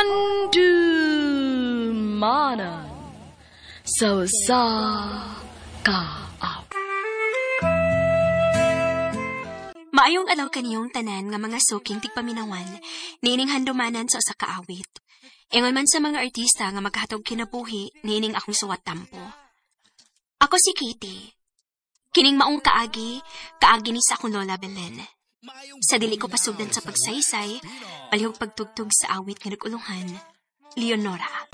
handumanan sa kaaw. Maayong alaw kaniyong tanan nga mga suking tigpaminawan, nining handumanan sa usa ka awit. Ingon man sa mga artista nga maghatog kinabuhi, nining akong suwat tampo. Ako si Katie. Kining maong kaagi ni sa akong lola Belen. Sa dili ko pasugdan sa pagsaysay, palihog pagtugtog sa awit nga nagulungan, Leonora.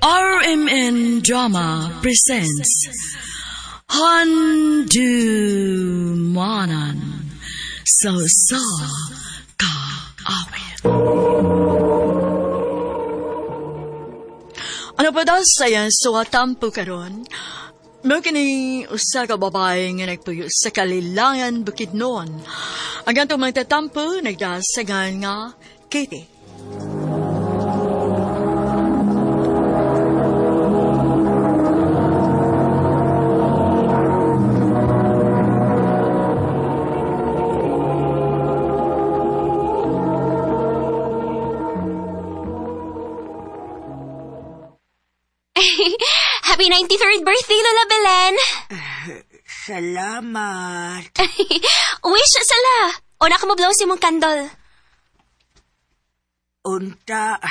RMN Drama presents Handumanan sa kaawit. Ano pa daw sayan suwatampo karon? Mo kini usa ka babae nga nagpuyo sa Kalilangan, Bukidnon. Ang gantong magtatampo nagdasagan nga Katie. Happy 93rd birthday, Lola Belen! Salamat. Wish sala! Una ka mo blow si mong kandol. Unta,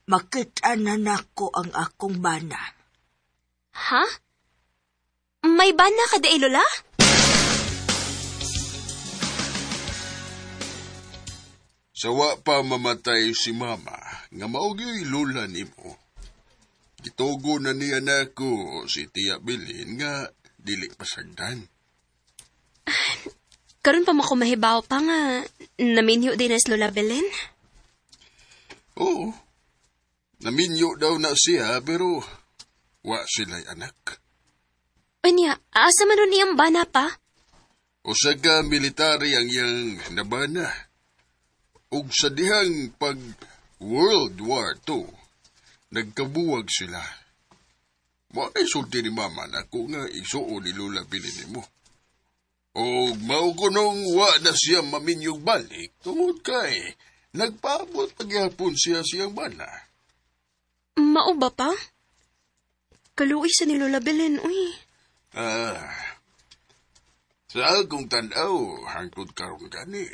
makita na nako ang akong bana. Ha? May bana ka da, Lola? Sawa pa mamatay si mama, nga maugyo'y lula ni mo. Gitugo na niya na ko si Tia Bilin nga dili pasagdan. Karon pa mako mahibaw pa nga naminyo din as Lola Belen? Oo. Naminyo daw na siya pero wa sila'y anak. Anya, asa man nun iyang bana pa? Usaga military ang iyang nabana. Ug sa dihang pag World War II, nagkabuwag sila. Mga isulti ni mama na ko nga isuo ni Lola Bilin mo. O mao ko nung wa na siya maminyog balik, tungod kay nagpaabot pagyapon siya siyang bana. Mao ba pa? Kaluoy sa ni Lola Belen, uy. Sa akong tanaw, hangtod karon gani,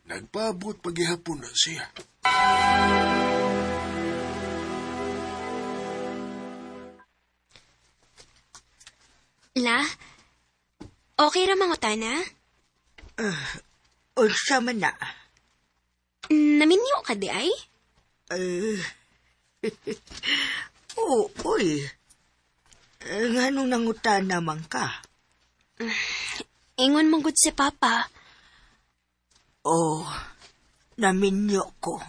nagpaabot pagyapon na siya. La, okay ra mangutana? Unsa man na? Naminyo ka di ay? Uy. Nganong nangutan naman ka? Ingon manggod si Papa. Naminyo ko.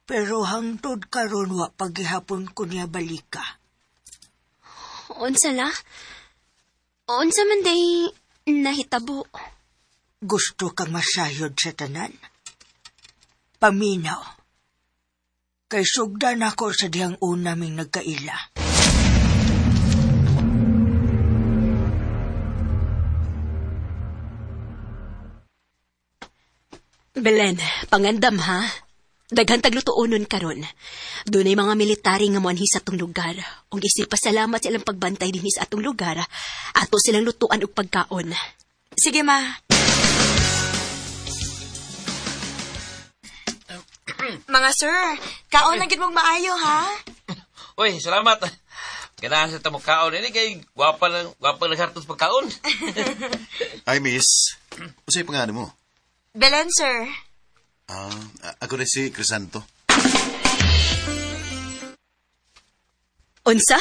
Pero hangtod karon wa paghihapon ko niya balika. Unsa la? Unsa man day nahitabo? Gusto kang masayod sa tanan? Paminaw. Kay sugdan ako sa dihang una ming nagkaila. Belen, pangandam ha? Daghan taglutuonon karon. Dunay mga military nga moanhi sa atong lugar. Ug isip pasalamat silang pagbantay dinhi sa atong lugar. Ato silang lutuan og pagkaon. Sige ma. Mga sir, kaon na gid mong maayo ha. Uy, salamat. Ganahan sa tamong kaon ini kay gwapa naghartos pagkaon. Hi miss. Usay pangalan mo? Belen sir. Ako na si Crisanto. Unsa?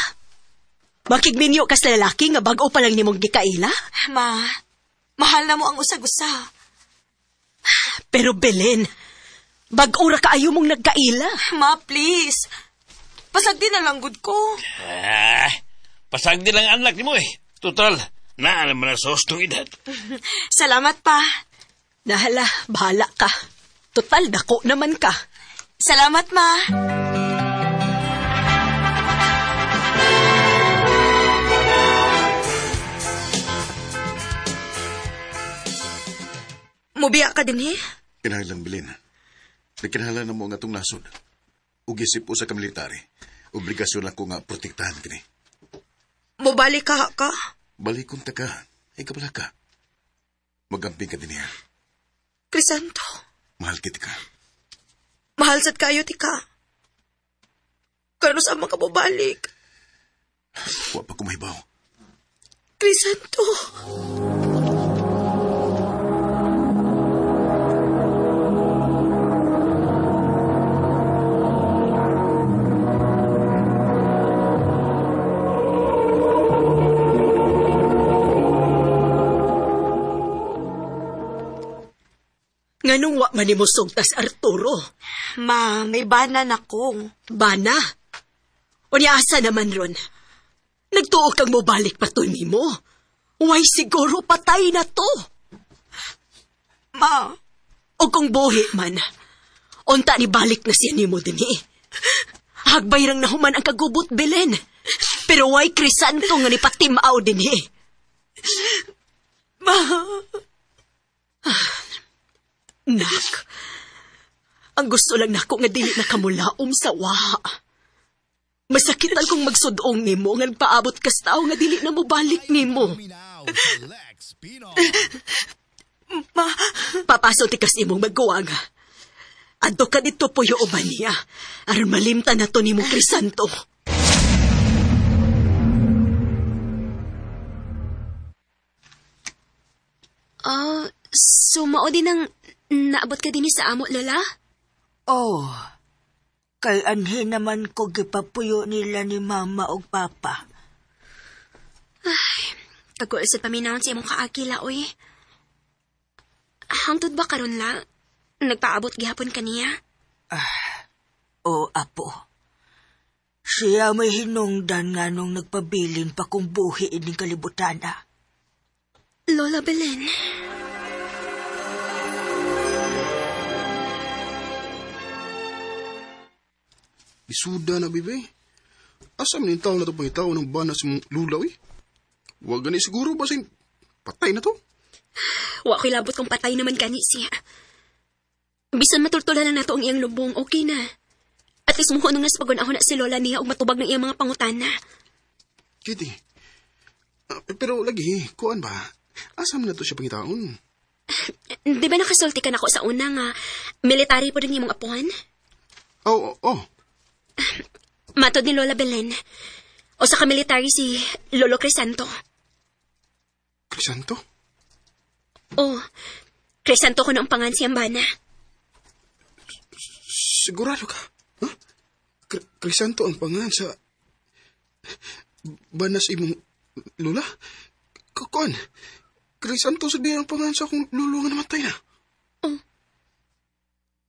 Makigminyo ka sa lalaki nga bag-o pa lang nimong gikaila? Ma, mahal na mo ang usag-usa. Pero Belen, bag-o ra kaayo mong nagkaila. Ma, please. Pasagdi na lang gud ko. Pasagdi lang anak ni mo eh. Total, naalam mo na sa hostong edad. Salamat pa. Nahala, bahala ka. Total, dako naman ka. Salamat, ma. Mubiya ka din, eh? Kinahanglan bilin. Nagkinahanglan na mo nga itong nasod. Ug isip po sa kamilitary. Obligasyon ako nga protektahan kini. Mobalik ka? Balikon ta ka. Ay kabala ka. Magamping ka din niya. Crisanto, Mahal kit ka. mahal sad kayo ti ka. Kano sa mga mobalik? Wa pa kumahibaw. Crisanto. Nganong wa man nimo sugtas Arturo? Ma, may bana na ko. Bana? Unya asa naman ron? Nagtuo kang mo balik pa to nimo. Why siguro patay na to? Ma, O kung buhi man, unta ni balik na siya nimo dinhi. Hagbay rang nahuman ang kagubot Belen. Pero why Crisanto nga ni patimaw dinhi? ma, Nak, ang gusto lang nako nga dili na kamulaom sa waha. Masakitan kong magsudong nimo nga nagpaabot kas tao nga dili na mo balik nimo. ma, Papaso ti kas imong magkuwang. Adto ka dito puyo uban niya. Aron malimtan na to nimo Crisanto. So mao din ang naabot ka din sa amo, Lola? Oh, kay anhin naman ko gipapuyo nila ni Mama o Papa. Pagkuul sa paminahon sa imong kaakila, oy. Hangtod ba karon la? Nagpaabot gihapon kaniya? O apo, siya may hinungdan nga nung nagpabilin pa kung buhi ining kalibutana. Lola Belen. Isuda na, bibi. Asam ni tao na ito pangitao ng bana sa mong lulaw, eh. Huwag gani siguro ba sa'yo patay na to? Wa ko'y labot kung patay naman kani siya. Bisan matultulan lang nato ang iyang lubong, okay na. At least muho nung naspagunahon na si Lola niya og matubag ng iyang mga pangutana. Kitty. Pero lagi, kuan ba? Asam na to siya pangitaon? Di ba nakasulti ka na ko sa una nga military po rin yung mga apuhan? Oh. Matod ni Lola Belen. O sa kamilitary si Lolo Crisanto. Crisanto? O, Crisanto ko na ang pangan siyang bana. Sigurado ka? Huh? Crisanto ang pangan sa banas imong lula? Kuan? Crisanto sa di ang pangan sa akong lulo nga namatay na.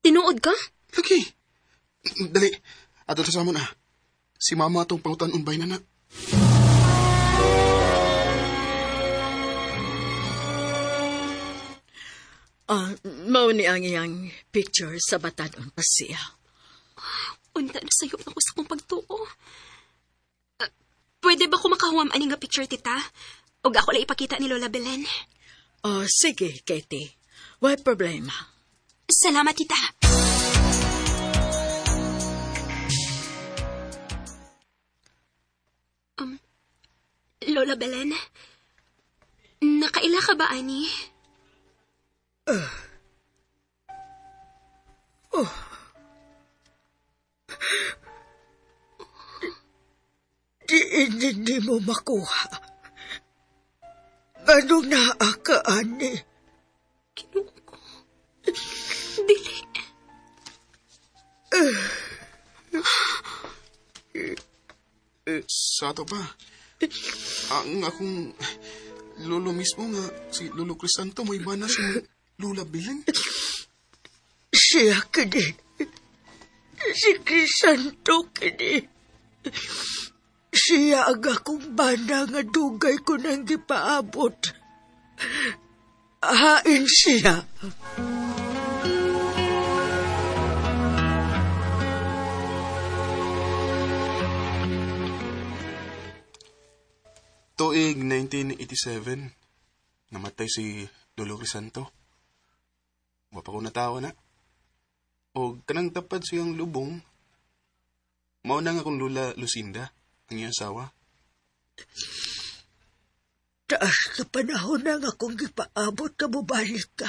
Tinuod ka? Lagi. Dali. Ato sa mo na. Si Mama atong pangutan unbay na na. Mao ni ang iyang picture sa batanon pa siya. Unta na sayo ako sa kong pagtuo. Pwede ba ko makahuam ani nga picture, tita? O ako lang ipakita ni Lola Belen? Sige, Katie. Why problema? Salamat, tita. Lola Belen, nakaila ka ba, ani? Di mo makuha. Anong naakaan ni? Kinuha ko. Dili. Sa ato pa. Ang akong lolo mismo nga, si Lolo Crisanto, may banas yung Lula Belen. Siya kini. Si Crisanto kini. Siya ang akong bana nga dugay ko nang gipaabot. Hain siya. Tuig 1987, namatay si Lolo Crisanto. Wa pa ko natawa na. O kanang tapad siyang lubong, mauna nga kong Lula Lucinda, ang iyang asawa. Taas ka panahon na nga kung gipaabot ka mubalik ka.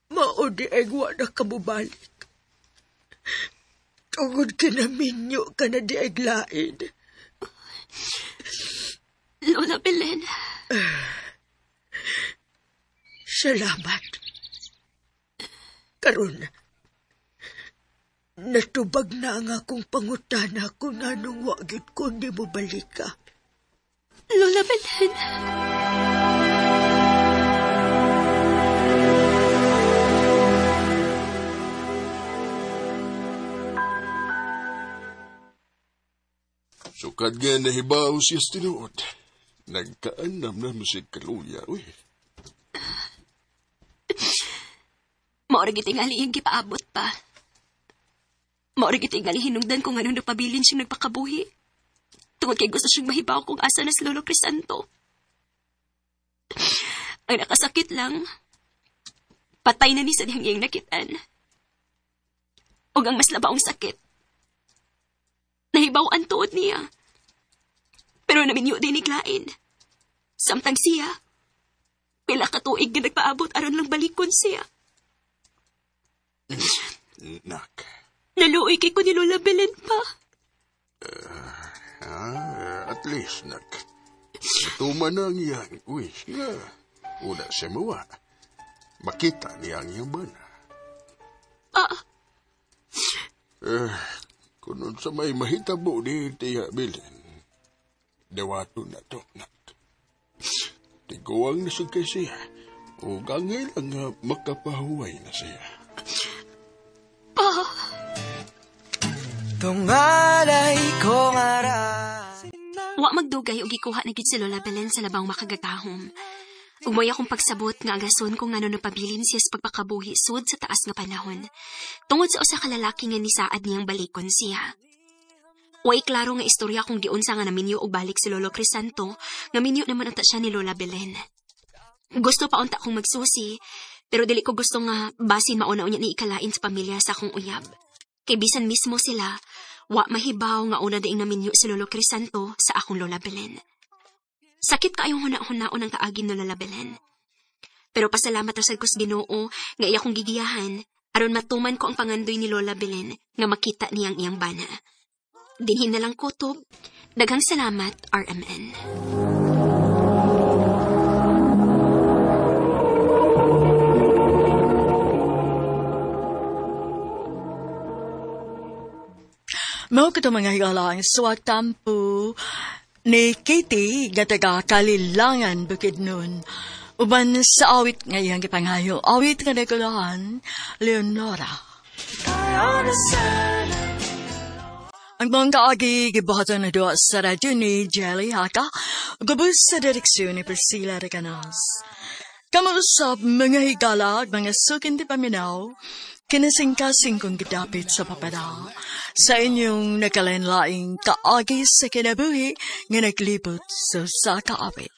Maudi ay wa na ka mubalik. Tungod kinaminyo ka na di ay lain. Lola Belen. Salamat. Karon, natubag na ang akong pangutana kung anong wagid ko di mo balik ka. Lola Belen. Sukad nga nahibaw siya tinuod. Nagkaanam na mo si Kaluya, uy. Maorag itingali yung gipaabot pa. Maorag itingali hinungdan kung anong napabilin siyang nagpakabuhi. Tungod kay gusto siyang mahibaw kung asa na si Lolo Crisanto. Ang nakasakit lang, patay na ni sa diyang iyang nakitaan. O ang mas labaong sakit, nahibaw ang tuod niya. Pero naminyo din iglain. Samtang siya, pila ka tuig na nagpaabot aron lang balikon siya. Nak. Naluoy kay ko ni Lola Belen pa. At least, nak. Natuman na ang iyang wish nga. Una siya mawa. Makita niya ang iyang bana. Kung sa may mahitabo ni Tia Belen, dawato na to, nak. Tiguang nasag kay siya. O gangay lang nga makapahuway na siya. Tungalay ko ngara. Wa magdugay og gikuha na gid si Lola Belen sa labang makagagahom. Umoy akong pagsabot nga agason kung ano napabilin siya sa pagpakabuhi sud sa taas nga panahon. Tungod sa usa ka lalaki nga nisaad niyang balikon siya. Way klaro nga istorya kung giunsa nga naminyo og balik si Lolo Crisanto, nga minyo naman unta siya ni Lola Belen. Gusto pa unta akong magsusi, pero dili ko gusto nga basin mauna unya ni ikalain sa pamilya sa akong uyab. Kay bisan mismo sila, wa mahibaw nga una daing naminyo si Lolo Crisanto sa akong Lola Belen. Sakit kaayong huna-hunaon ang kaagin no Lola Belen. Pero pasalamat ra sad ko sa Ginoo nga iya kong gigiyahan aron matuman ko ang pangandoy ni Lola Belen nga makita niyang iyang bana. Dinhin na lang kutob. Daghang salamat, RMN. Mao kito mga higalang suwag tampo ni Katie nga taga Kalilangan Bukidnon. Uban sa awit ngayong gipanghayo. Awit nga nagulahan, Leonora. Ang mga kaagi gibuhatan na doon sa radyo ni Jelly Haka, gabos sa direksyon ni Priscilla Recanas. Kamuusap mga higala at mga sukin di paminaw, kinasing-kasing kong gidapit sa papada, sa inyong nakalenlaing kaagi sa kinabuhi nga naglibot sa kaawit.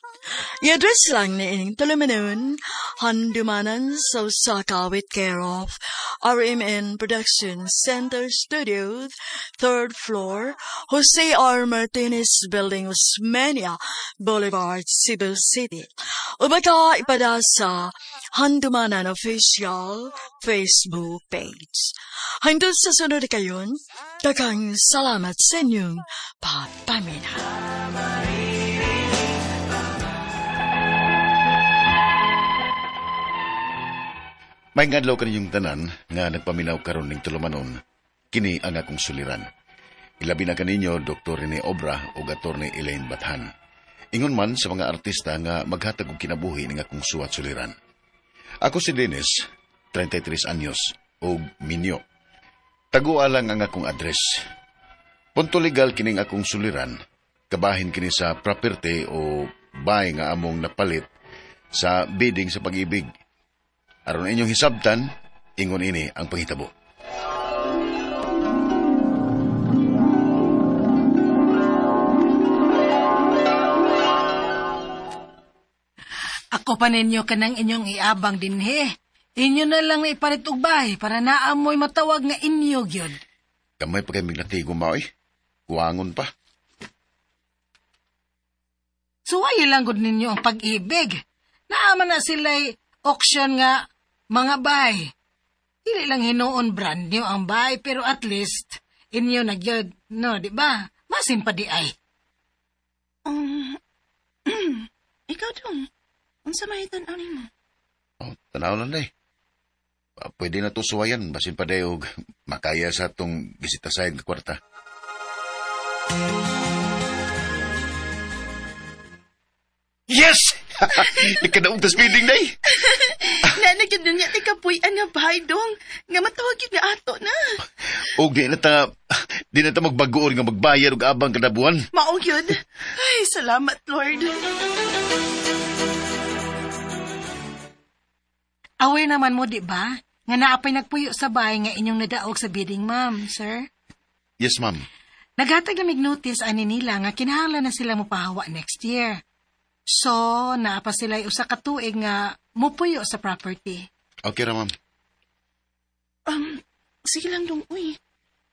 I-address lang ni ining tulumanon, handumanan sa kawit care of RMN Production Center Studio, 3rd floor, Jose R. Martinez Building, Osmeña Boulevard, Cebu City. O baka ipada sa Handumanan Official Facebook page. Hanggang sa sunod kayon, daghang salamat sa inyong pagpamina. May ngadlaw kaniyong tanan nga nagpaminaw karon ning tulumanon, kini ang akong suliran. Ilabi na kaninyo Dr. Rene Obra o Atty. Elaine Bathan. Ingon man sa mga artista nga maghatag og kinabuhi ning akong suwat suliran. Ako si Dennis, 33 anyos, og minyo. Tagua lang ang akong address. Punto legal kining akong suliran, kabahin kini sa property o bahay nga among napalit sa bidding sa pag-ibig. Aron inyong hisabtan, ingon ini ang panghitabo. Ako pa ninyo kanang inyong iabang dinhi. Inyo na lang na ipalit og bahay para naamoy matawag nga inyo gyud. Kamay pa kami natigo maoy. Kuwangon pa. Suwayo lang gud ninyo ang pag-ibig. Naaman na sila'y auction nga mga bahay. Dili lang hinuon brand new ang bahay, pero at least inyo na gyud, no, di ba? Masin pa di ay. Ikaw dong, unsa mahitan ani mo? Oh, tanaw lang day. Pwede na to suwayan, basin pa day og makaya sa atong bisita sa nga kwarta. Yes! Ikadaog tas bidding day. Nanagyan na niya ti kapuy-an nga bahay dong. Nga matawag yun nga ato na. Og di na ta magbagoon nga magbayad og abang kada buwan. Maong yun. Ay, salamat, Lord. Aware naman mo, di ba? Nga naapay nagpuyo sa bahay nga inyong nadaog sa bidding, ma'am, sir. Yes, ma'am. Naghatag lamig notice ani nila nga kinahanglan na sila mopahawa next year. So, naapa sila usa ka tuig nga mupuyo sa property. Okay ra, ma'am. Sige lang dong, uy.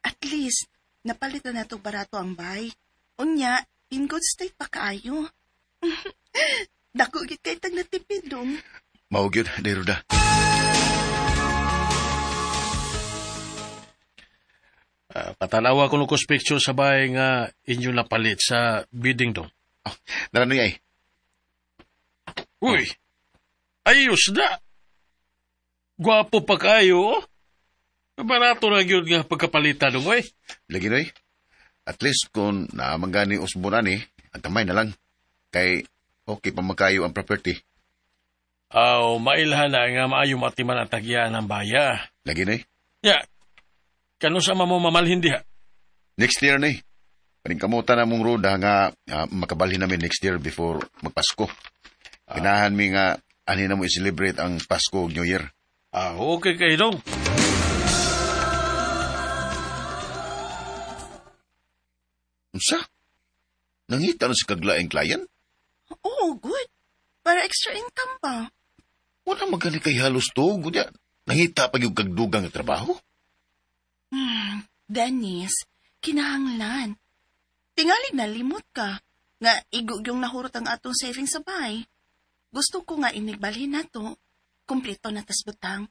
At least, napalitan na to barato ang bahay. Unya, in good state pa kaayo. Dako gid kay tag natipid dong. Mao gyud, day Ruda. Patanawa ko nung picture sa bahay nga inyo napalit sa bidding dong. Oh, naranoy ay. Uy, ayos na. Gwapo pa kayo. Barato na yun nga pagkapalitan dong, oy. Lagi noy. At least kung naamanggani usbunan ang kamay na lang. Kay okay pa magkayo ang property. Mailhan na nga maayo matiman ang tagyan ng baya. Lagi noy. Ya, kano sa mo mamalhin diha? Next year na Paningkamutan na mong Ruda nga makabalhin namin next year before magpasko. Pinahan mi nga ani na mo i-celebrate ang Pasko ug New Year. Okay kayo dong. Unsa? Nangita na si kaglaing client? Oh, good. Para extra income pa. Wala magani kay halos to. Gudya, nangita pa yung kagdugang nga trabaho? Dennis, kinahanglan. Tingali na limot ka. Nga igug yung nahurot ang atong savings sa bahay. Gusto ko nga inigbalhin na to. Kompleto na tas butang.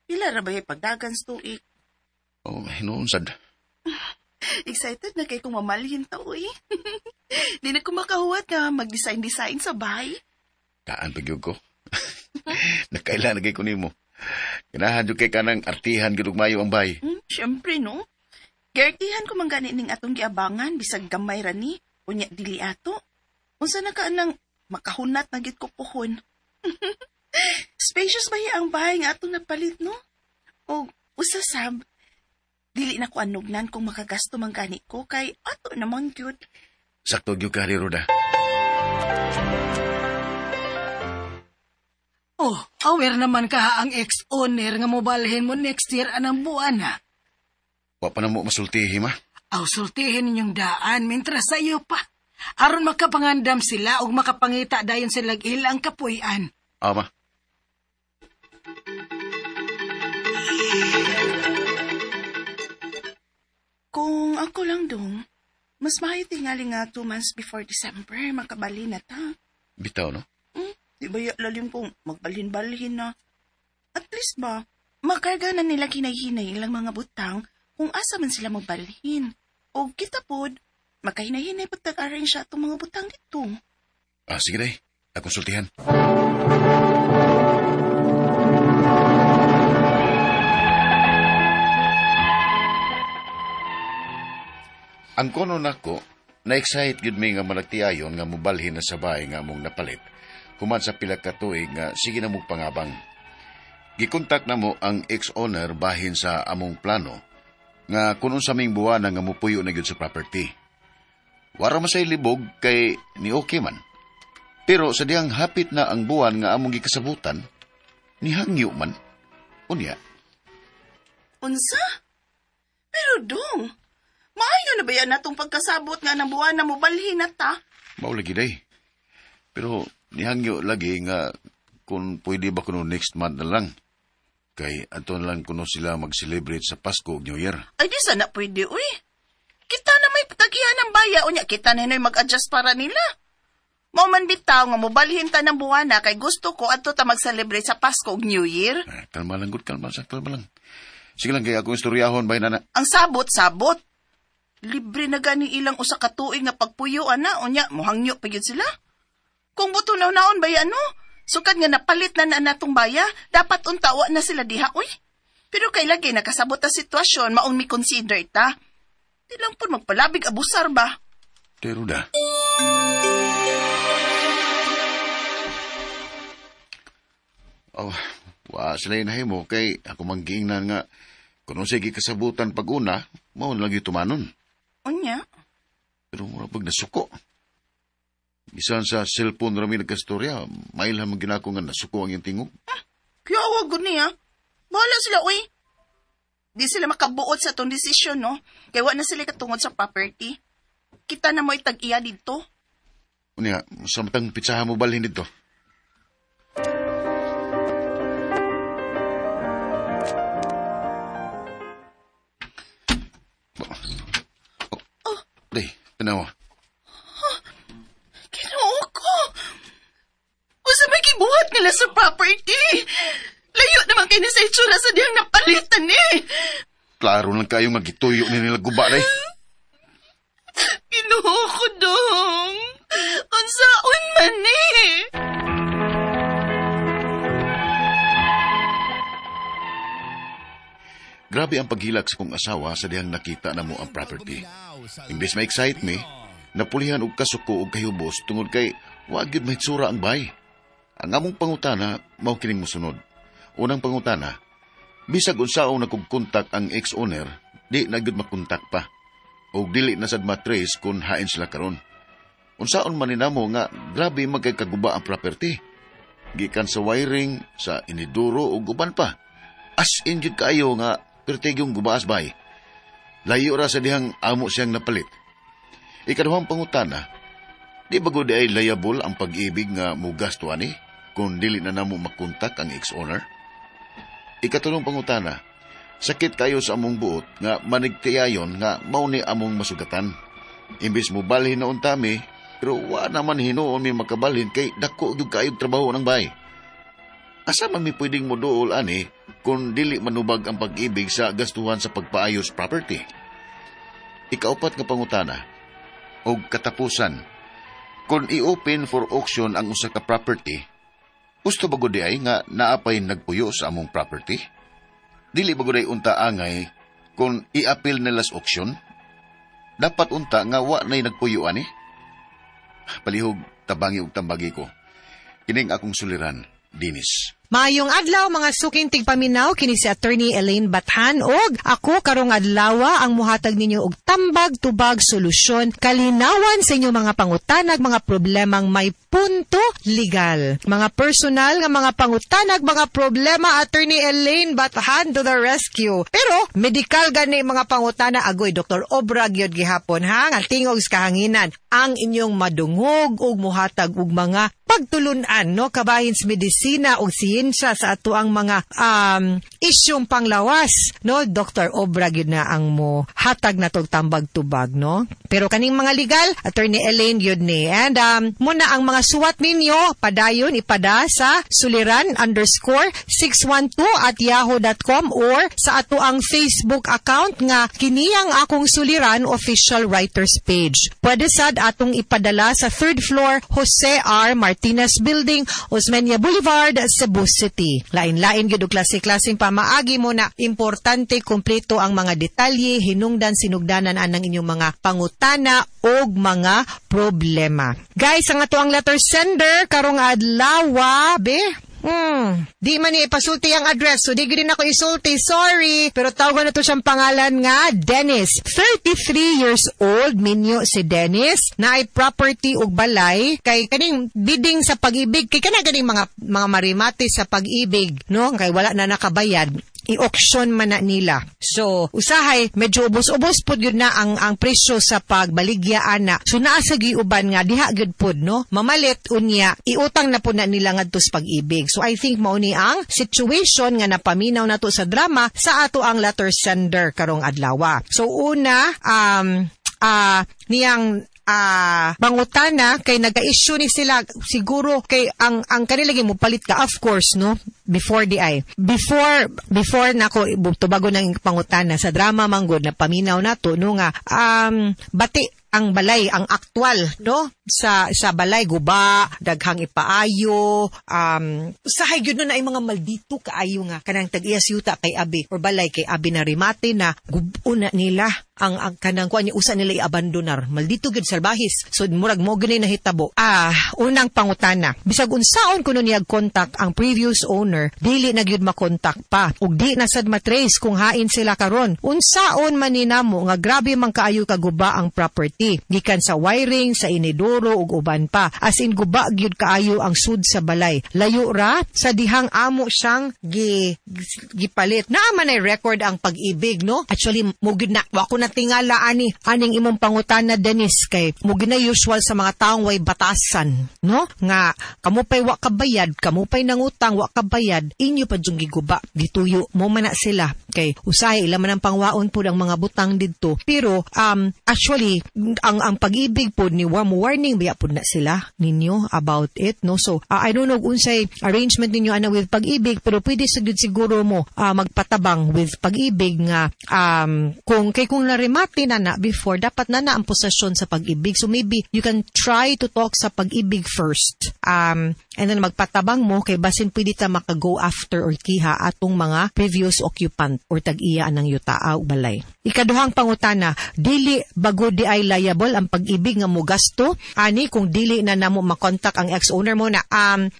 Pila ra ba yung pagdagan sa tuig? Oh, hinuunsad. Excited na kay kung mamalhin to, uy. Di na ko makahuwat nga mag-design sa bahay. Kaan pagyog ko. Nakailan na kay kunimo. Kinahadyo kay kanang artihan gidugmayo ang bay. Siyempre, no? Gertihan ko manggani ning atong giabangan bisag gamay ra ni. Unya dili ato. Unsa na ka nang makahunat na gid ko puhon. Spacious ba ang bahay nga atong napalit, no? O usasab, dili na ko anugnan kung makagasto manggani ko kay ato namang gyud. Sakto gyud ka, Ruda. Oh, aware naman ka ang ex-owner nga mobalhin mo next year anang buwan ha. Wa pa na mo masultihi, ma? Aw, sultihin ninyong daan, mintras sa iyo pa. Aron makapangandam sila o makapangita dayon silang ilang kapuyan. Ma. Kung ako lang dong, mas mahay tingali nga 2 months before December, makabali na ta. Bitaw, no? Di ba lalim kong magbalhin-balhin na? At least ba, makarga na nila kinay-hinay ilang mga butang kung asa man sila magbalhin. O kita pod, makahinay-hinay pag tag-arrange siya itong mga butang dito. Sige day. Nakonsultihan. Ang kono nako, na-excite yun may nga malagtiayon nga mubalhin na sa bahay nga mong napalit. Kuman sa pila ka tuig nga sige na mong pangabang. Gikontak na mo ang ex-owner bahin sa among plano nga kunon sa ming buwan nga mupuyo na gyud sa property. Wara masay libog kay ni okay man. Pero sa diyang hapit na ang buwan nga among gikasabutan, nihangyo man. Unya. Unsa? Pero dong, maayo na ba yan natong pagkasabot nga ng buwan na mubalhin na ta? Maulagi day. Pero nihangyo lagi nga kung pwede ba kuno next month na lang. Kay aton lang kuno sila mag-celebrate sa Pasko ug New Year. Ay, di sana pwede, uy. Kita na may tagihan ng baya, unya kita na mag-adjust para nila. Mao man bitaw nga mobalhin ta ng buwana kay gusto ko adto ta mag-celebrate sa Pasko ug New Year. Kalma lang, good, kalma lang. Sige lang, kaya akong istoryahon ba na. Ang sabot. Libre na gani ilang usa ka tuig nga pagpuyo, ana, unya, muhangyo pa yun sila. Kung buto naon ba yan, no? Sukad nga napalit na natong baya, dapat untawa na sila diha, uy. Pero kay lagi nakasabot ang sitwasyon, maong mi consider ta. Di lang po magpalabig abusar ba? Pero da. Sila inahimo kay ako manggiingnan nga kung sige kasabutan pag-una, mao lang yung tumanon. Unya? Pero mura pag nasuko. Bisan sa cellphone rami nagkastorya, mailhan mo ginako nga nasuko ang yung tingog. Kaya wag niya. Bahala sila, uy. Di sila makabuot sa itong desisyon, no? Kaya wala na sila katungod sa property. Kita na mo itag-iya dito. Unya, sa matang pitsahan mo balhin dito. Day, tanawa. Ginoo ko. Usa may gibuhat nila sa property. Layo naman kayo sa itsura sa diyang napalitan eh. Klaro lang kayo nga gituyo ni nila guba, day. Ginoo ko dong. Unsaon man eh. Grabe ang paghilak sa kong asawa sa dihang nakita na mo ang property. Imbes ma-excite me, napulihan og kasuko og kahubos tungod kay wag gyud mahitsura ang bay. Ang among pangutana mao kining mosunod. Unang pangutana, bisag unsaon nagkontak ang ex-owner, di na gyud makontak pa. Og dili na sad matrace kung hain sila karon. Unsaon man ninamo nga grabe magkakaguba ang property. Gikan sa wiring, sa iniduro ug uban pa. As in gyud kaayo nga pertigyong gubaas bay. Layo ra sa dihang amo siyang napalit. Ikaduhang pangutana, di ba gud ay liable ang pag-ibig nga mugastuan ni kung dili na namo makontak ang ex-owner? Ikatulong pangutana, sakit kayo sa among buot nga manigtiayon nga mao ni among masugatan. Imbis mo balhin na untami, pero wa naman hinuon mi makabalhin kay dako gyud kaayo trabaho ng bay. Asa man mi pwedeng moduol ani kung dili manubag ang pag-ibig sa gastuhan sa pagpaayos property? Ikaupat nga pangutana, og katapusan, kung i-open for auction ang usa ka property, gusto ba gud ay nga naapay nagpuyo sa among property? Dili ba gud ay unta angay kung i-appeal nila sa auction? Dapat unta nga wa nay nagpuyo ani? Palihog tabangi og tambagi ko. Kining akong suliran, Dennis. Maayong adlaw mga suking tigpaminaw kini si Attorney Elaine Bathan og ako karong adlaw ang muhatag ninyo og tambag tubag solusyon kalinawan sa inyong mga pangutanag mga problemang may punto legal. Mga personal nga mga pangutanag mga problema Attorney Elaine Bathan to the rescue. Pero medical gani mga pangutana agoy Dr. Obra gyud gihapon ha nga tingog sa kahanginan ang inyong madungog og muhatag og mga pagtulunan no kabahin sa medisina o siyensya sa ato ang mga isyong panglawas no Dr. Obra gyud na ang mo hatag na tog tambag tubag no pero kaning mga legal Attorney Elaine gyud ni and muna ang mga suwat ninyo padayon ipada sa suliran_612@yahoo.com or sa ato ang Facebook account nga kiniyang akong suliran official writers page. Pwede sad atong ipadala sa 3rd floor Jose R. Martinez Building, Osmeña Boulevard, Cebu City. Lain-lain gyud og klase-klaseng pamaagi mo na importante kumpleto ang mga detalye hinungdan sinugdanan anang inyong mga pangutana og mga problema. Guys, ang ato ang letter sender karong adlaw be di man ni ipasulti ang address, so di gid ako isulti, sorry. Pero tawagan na to siyang pangalan nga Dennis. 33 years old, minyo si Dennis, na ay property ug balay, kay kaning bidding sa pag-ibig, kay kana ganing mga marimati sa pag-ibig, no? Kay wala na nakabayad. i-auction man na nila. So, usahay, medyo ubos-ubos po yun na ang presyo sa pagbaligya ana. So, naasa giuban nga, diha good po, no? Mamalit, unya, iutang na po na nila ngadto sa Pag-ibig. So, I think mauni ang situation nga napaminaw na to sa drama sa ato ang letter sender karong adlaw. So, una, niyang mangutana kay naga-issue ni sila siguro kay ang kanila mo palit ka, of course, no, before nako tubago ng pangutana sa drama manggod na paminaw nato no nga bati ang balay, ang aktwal, no? Sa balay, guba, daghang ipaayo, usahay yun na ay mga maldito kaayo nga, kanang tag-iyas yuta kay abi, or balay kay abi na rimate na, gubuna nila, ang kanang kuha niya, usa nila i-abandonar, maldito gud salbahis, so murag mo ganun na hitabo. Unang pangutana, bisag unsaon kuno niya contact ang previous owner, dili na gyud makontak pa, ug di na sad matrace kung hain sila karon, unsaon man ninamo nga grabe man kaayo kaguba ang property, gikan sa wiring, sa inidoro ug uban pa. As in guba gyud kaayo ang sud sa balay. Layo ra sa dihang amo siyang gipalit. Naaman ay record ang Pag-ibig, no? Actually mo gyud na wa ko natingala aning imong pangutana Dennis kay mo gyud na usual sa mga taong way batasan, no? Nga kamo pay wa kabayad, kamo pay nangutang wa kabayad, inyo pa jung giguba. Gituyo mo man na sila kay usahay ila man ang pangwaon pud ang mga butang didto. Pero actually ang Pag-ibig po ni warning biya po na sila ninyo about it, no? So I don't know unsay arrangement ninyo ana with Pag-ibig, pero pwede siguro mo magpatabang with Pag-ibig nga kung narimati na before, dapat na ang posesyon sa Pag-ibig. So maybe you can try to talk sa Pag-ibig first, and then magpatabang mo kay basin pwede ta maka-go after or kiha atong mga previous occupant or tag-iya ng yutaa o balay. Ikaduhang pangutana, dili bago di ay liable ang Pag-ibig nga mo gasto ani kung dili na namo makontak ang ex-owner mo na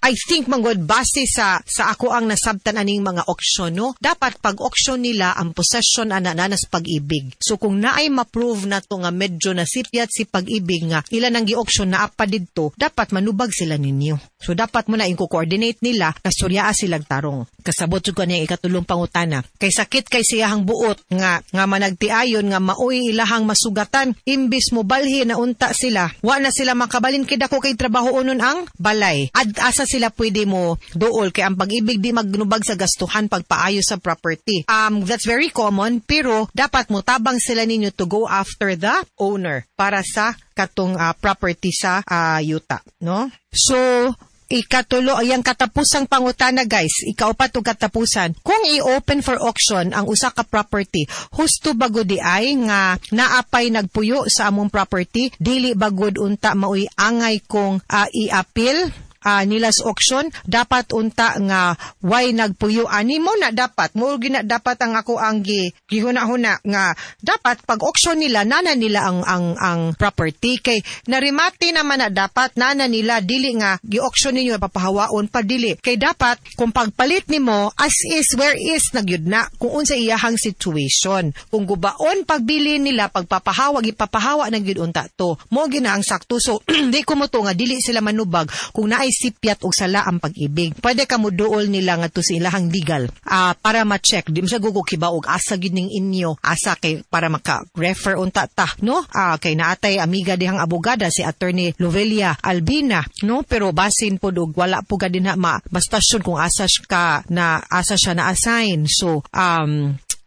I think manggod base sa ako ang nasabtan aning mga auction, no, dapat pag auction nila ang possession ana sa Pag-ibig. So kung naay ma-prove na to nga medyo nasipyat si Pag-ibig nga ilan ang gi-auction na apa didto, dapat manubag sila ninyo. So dapat mo na i-coordinate nila na suryaa silang tarong. Kasabot ko niya ikatulong pangutana. Kay sakit kay siyahang buot nga managtiayon nga maoy ilahang masugatan, imbis mo balhi na unta sila, wa na sila makabalin kay dako kay trabaho unon ang balay. Asa sila pwede mo dool kay ang Pag-ibig di magnubag sa gastuhan pagpaayo sa property. That's very common, pero dapat mo tabang sila ninyo to go after the owner para sa katong property sa yuta, no? So ikatulo, ayang katapusang pangutana guys, ikaupat ug katapusan. Kung i-open for auction ang usa ka property, husto bagod di ay nga naapay nagpuyo sa among property, dili bagod unta maoy angay kong i-appeal nilas auction, dapat unta nga why nagpuyo ani mo na dapat mo gina dapat ang ako ang gihuna-huna nga dapat pag auction nila nana nila ang property kay narimati naman na dapat nana nila, dili nga gi-auction ninyo papahawaon pa, dili kay dapat kung pagpalit nimo as is where is nagyud na kung unsa iyahang situation. Kung gubaon pagbili nila pagpapahawa gipapahawa na gyud unta to mo gina ang sakto. So di ko mo to nga dili sila manubag kung naay sipyat og sala ang Pag-ibig. Pwede ka mo duol nila nga to sa ilahang legal para ma-check. Di mo siya gugukiba og asa gyud ning inyo, asa kay para maka-refer unta ta, no? Kay naatay amiga dihang abogada si Attorney Lovelia Albina, no? Pero basin po og wala po ka din bastasyon kung asa siya na-assign. So,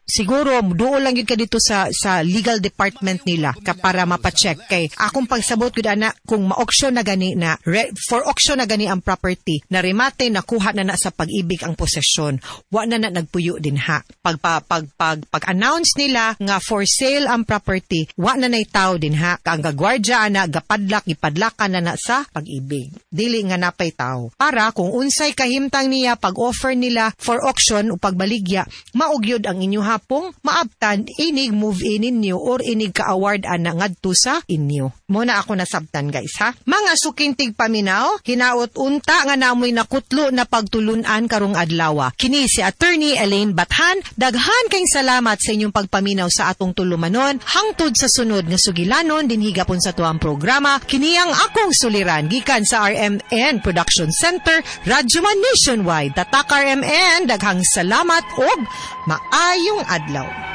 siguro duol lang yun ka dito sa legal department nila para mapacheck kay akong pagsabot gud ana kung ma-auction na gani na for auction na gani ang property na remate nakuha na sa Pag-ibig ang posesyon, wa na nagpuyo din ha. Pag-announce nila nga for sale ang property, wa na nay tawo din ha. Ang gagwardya ana ipadlakan na sa Pag-ibig, dili nga napay tawo para kung unsay kahimtang niya pag-offer nila for auction o pagbaligya, maugyod ang inyo nga pong maabtan inig move-in ninyo or inig ka-award ana ngadto sa inyo. Muna ako nasabtan guys ha. Mga sukintig paminaw, hinaot unta nga namoy nakutlo na pagtulunan karong adlaw. Kini si Attorney Elaine Bathan. Daghan kayong salamat sa inyong pagpaminaw sa atong tulumanon. Hangtod sa sunod nga sugilanon din higapon sa tuwang programa. Kini ang akong suliran gikan sa RMN Production Center, Radyo Man Nationwide. Tatak RMN, daghang salamat og maayong adlaw.